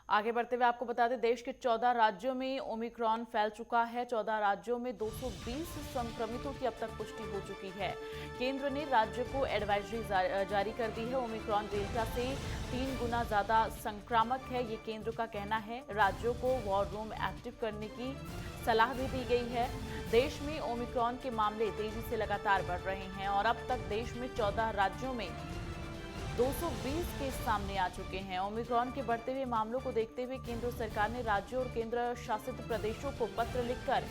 आगे बढ़ते हुए आपको बता दें, देश के 14 राज्यों में ओमिक्रॉन फैल चुका है। 14 राज्यों में 220 संक्रमितों की अब तक पुष्टि हो चुकी है। केंद्र ने राज्य को एडवाइजरी जारी कर दी है। ओमिक्रॉन डेल्टा से 3 गुना ज्यादा संक्रामक है, ये केंद्र का कहना है। राज्यों को वॉर रूम एक्टिव करने की सलाह भी दी गई है। देश में ओमिक्रॉन के मामले तेजी से लगातार बढ़ रहे हैं और अब तक देश में 14 राज्यों में 220 केस सामने आ चुके हैं। ओमिक्रॉन के बढ़ते हुए मामलों को देखते हुए केंद्र सरकार ने राज्यों और केंद्र शासित प्रदेशों को पत्र लिखकर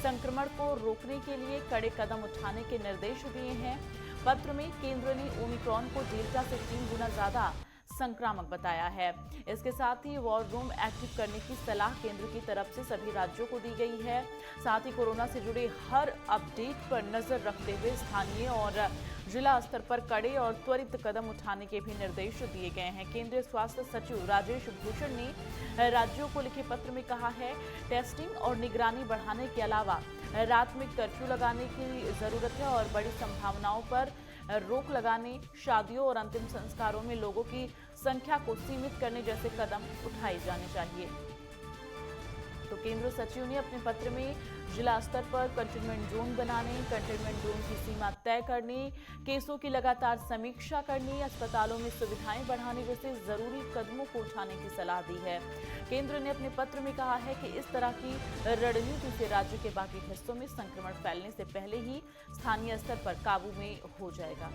संक्रमण को रोकने के लिए कड़े कदम उठाने के निर्देश दिए हैं। पत्र में केंद्र ने ओमिक्रॉन को डेल्टा से 3 गुना ज्यादा संक्रामक बताया है। इसके साथ ही वॉर रूम एक्टिव करने की सलाह केंद्र की तरफ से सभी राज्यों को दी गई है। साथ ही कोरोना से जुड़े हर अपडेट पर नजर रखते हुए स्थानीय और जिला स्तर पर कड़े और त्वरित कदम उठाने के भी निर्देश दिए गए हैं। केंद्रीय स्वास्थ्य सचिव राजेश भूषण ने राज्यों को लिखे पत्र में कहा है, टेस्टिंग और निगरानी बढ़ाने के अलावा रात में कर्फ्यू लगाने की जरूरत है और बड़ी संभावनाओं पर रोक लगाने, शादियों और अंतिम संस्कारों में लोगों की संख्या को सीमित करने जैसे कदम उठाए जाने चाहिए। तो केंद्रीय सचिव ने अपने पत्र में जिला स्तर पर कंटेनमेंट जोन बनाने, कंटेनमेंट जोन की सीमा तय करने, केसों की लगातार समीक्षा करने, अस्पतालों में सुविधाएं बढ़ाने जैसे जरूरी कदमों को उठाने की सलाह दी है। केंद्र ने अपने पत्र में कहा है कि इस तरह की रणनीति से राज्य के बाकी हिस्सों में संक्रमण फैलने से पहले ही स्थानीय स्तर पर काबू में हो जाएगा।